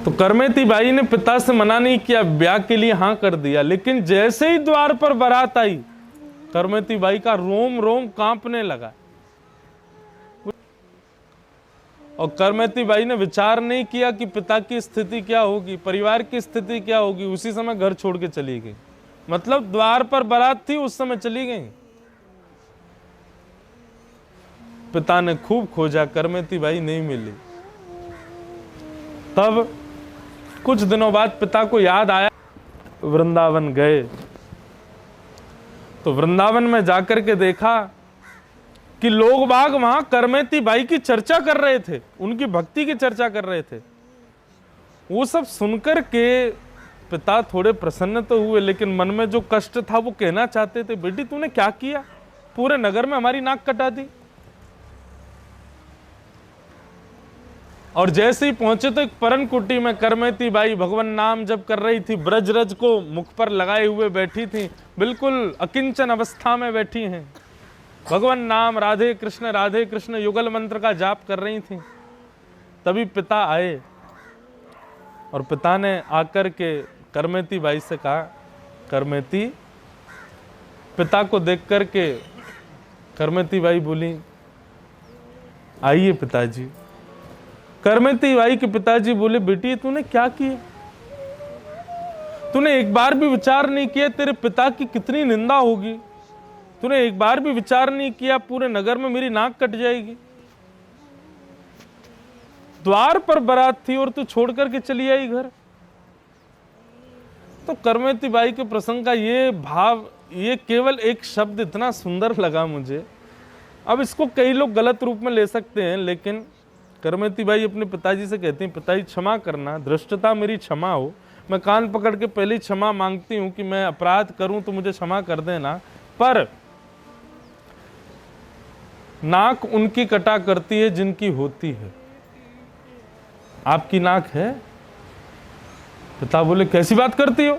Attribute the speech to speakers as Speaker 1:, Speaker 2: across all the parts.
Speaker 1: तो करमेती बाई ने पिता से मना नहीं किया, ब्याह के लिए हाँ कर दिया। लेकिन जैसे ही द्वार पर बारात आई, करमेती बाई का रोम रोम कांपने लगा। और करमेती बाई ने विचार नहीं किया कि पिता की स्थिति क्या होगी, परिवार की स्थिति क्या होगी। उसी समय घर छोड़ के चली गई। मतलब द्वार पर बारात थी, उस समय चली गई। पिता ने खूब खोजा, करमेती बाई नहीं मिली। तब कुछ दिनों बाद पिता को याद आया, वृंदावन गए। तो वृंदावन में जाकर के देखा कि लोग बाग वहां करमेती बाई की चर्चा कर रहे थे, उनकी भक्ति की चर्चा कर रहे थे। वो सब सुनकर के पिता थोड़े प्रसन्न तो हुए, लेकिन मन में जो कष्ट था वो कहना चाहते थे, बेटी तूने क्या किया, पूरे नगर में हमारी नाक कटा दी। और जैसे ही पहुंचे तो एक परन कुटी में करमेती बाई भगवान नाम जप कर रही थी, ब्रजरज को मुख पर लगाए हुए बैठी थी, बिल्कुल अकिंचन अवस्था में बैठी हैं। भगवान नाम राधे कृष्ण युगल मंत्र का जाप कर रही थी। तभी पिता आए और पिता ने आकर के करमेती बाई से कहा, करमेती। पिता को देख करके करमेती बाई बोली, आइए पिताजी। करमेती बाई के पिताजी बोले, बेटी तूने क्या किया, तूने एक बार भी विचार नहीं किया तेरे पिता की कितनी निंदा होगी, तूने एक बार भी विचार नहीं किया पूरे नगर में मेरी नाक कट जाएगी। द्वार पर बारात थी और तू छोड़ करके चली आई घर। तो करमेती बाई के प्रसंग का ये भाव, ये केवल एक शब्द इतना सुंदर लगा मुझे। अब इसको कई लोग गलत रूप में ले सकते हैं, लेकिन करमेती बाई अपने पिताजी से कहती हैं, पिताजी क्षमा करना, धृष्टता मेरी क्षमा हो, मैं कान पकड़ के पहले ही क्षमा मांगती हूं कि मैं अपराध करूं तो मुझे क्षमा कर देना, पर नाक उनकी कटा करती है जिनकी होती है। आपकी नाक है? पिता बोले, कैसी बात करती हो,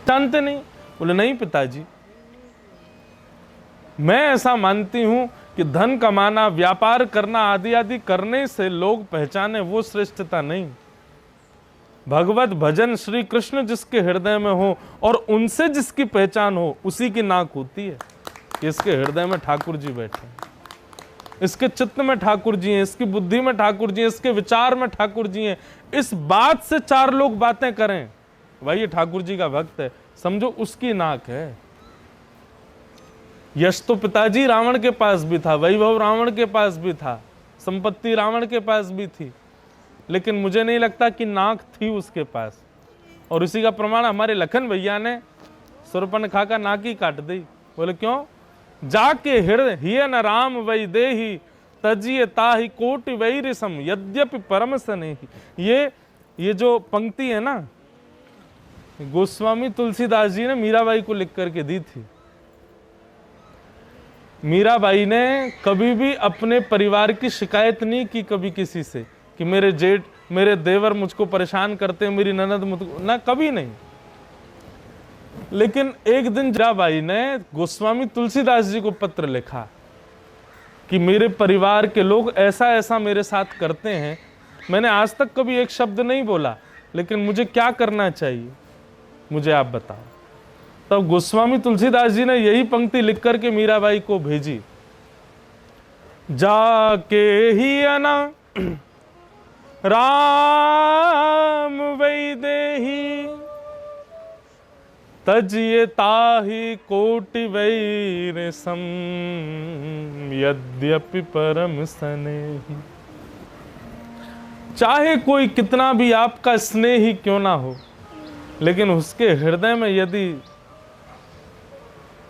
Speaker 1: जानते नहीं? बोले, नहीं पिताजी, मैं ऐसा मानती हूं कि धन कमाना, व्यापार करना आदि आदि करने से लोग पहचाने, वो श्रेष्ठता नहीं। भगवत भजन श्री कृष्ण जिसके हृदय में हो और उनसे जिसकी पहचान हो, उसी की नाक होती है कि इसके हृदय में ठाकुर जी बैठे, इसके चित्त में ठाकुर जी हैं, इसकी बुद्धि में ठाकुर जी हैं, इसके विचार में ठाकुर जी हैं। इस बात से चार लोग बातें करें, भाई ये ठाकुर जी का भक्त है, समझो उसकी नाक है। यश तो पिताजी रावण के पास भी था, वैभव रावण के पास भी था, संपत्ति रावण के पास भी थी, लेकिन मुझे नहीं लगता कि नाक थी उसके पास। और इसी का प्रमाण हमारे लखन भैया ने सुरपनखा का नाक ही काट दी। बोले क्यों? जाके हृदय हिय न राम वै देहि तजिए ताहि कोटि वैरि सम यद्यपि परम स्नेहि। ये जो पंक्ति है ना, गोस्वामी तुलसीदास जी ने मीराबाई को लिख करके दी थी। मीराबाई ने कभी भी अपने परिवार की शिकायत नहीं की कभी किसी से कि मेरे जेठ, मेरे देवर मुझको परेशान करते हैं, मेरी ननद मुझको, ना, कभी नहीं। लेकिन एक दिन मीराबाई ने गोस्वामी तुलसीदास जी को पत्र लिखा कि मेरे परिवार के लोग ऐसा ऐसा मेरे साथ करते हैं, मैंने आज तक कभी एक शब्द नहीं बोला, लेकिन मुझे क्या करना चाहिए, मुझे आप बताओ। तब गोस्वामी तुलसीदास जी ने यही पंक्ति लिख करके मीराबाई को भेजी, जाके ही अना राम वैदेही तजिए ताहि कोटि वैर सम यद्यपि परम स्नेही। चाहे कोई कितना भी आपका स्नेही क्यों ना हो, लेकिन उसके हृदय में यदि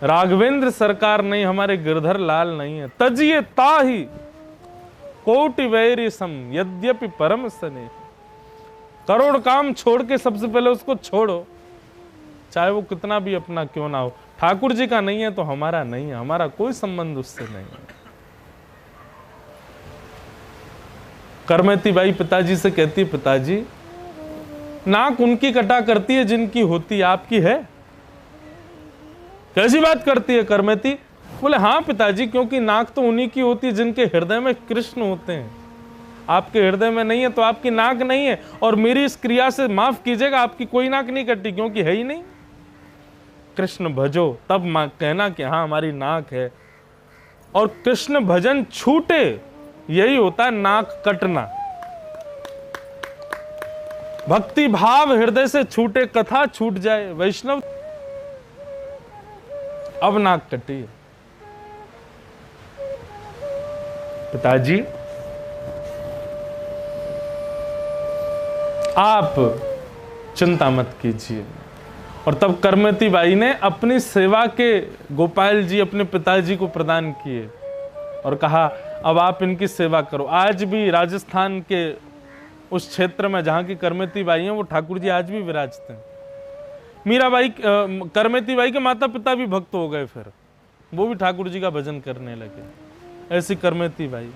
Speaker 1: राघवेंद्र सरकार नहीं, हमारे गिरधर लाल नहीं है, तजिए ताहि कोटि वैरि सम यद्यपि परम स्नेही। करोड़ काम छोड़ के सबसे पहले उसको छोड़ो, चाहे वो कितना भी अपना क्यों ना हो। ठाकुर जी का नहीं है तो हमारा नहीं है, हमारा कोई संबंध उससे नहीं है। करमेती बाई पिताजी से कहती, पिताजी नाक उनकी कटा करती है जिनकी होती, आपकी है? कैसी बात करती है करमेती? बोले हाँ पिताजी, क्योंकि नाक तो उन्हीं की होती है जिनके हृदय में कृष्ण होते हैं। आपके हृदय में नहीं है तो आपकी नाक नहीं है, और मेरी इस क्रिया से माफ कीजिएगा आपकी कोई नाक नहीं कटी, क्योंकि है ही नहीं। कृष्ण भजो तब कहना कि हाँ हमारी नाक है। और कृष्ण भजन छूटे, यही होता है नाक कटना। भक्ति भाव हृदय से छूटे, कथा छूट जाए वैष्णव, अब नाक कटी है। पिताजी आप चिंता मत कीजिए। और तब करमती बाई ने अपनी सेवा के गोपाल जी अपने पिताजी को प्रदान किए और कहा अब आप इनकी सेवा करो। आज भी राजस्थान के उस क्षेत्र में जहाँ की करमती बाई हैं, वो ठाकुर जी आज भी विराजते हैं। मीराबाई, करमती बाई के माता पिता भी भक्त हो गए, फिर वो भी ठाकुर जी का भजन करने लगे। ऐसी करमती बाई।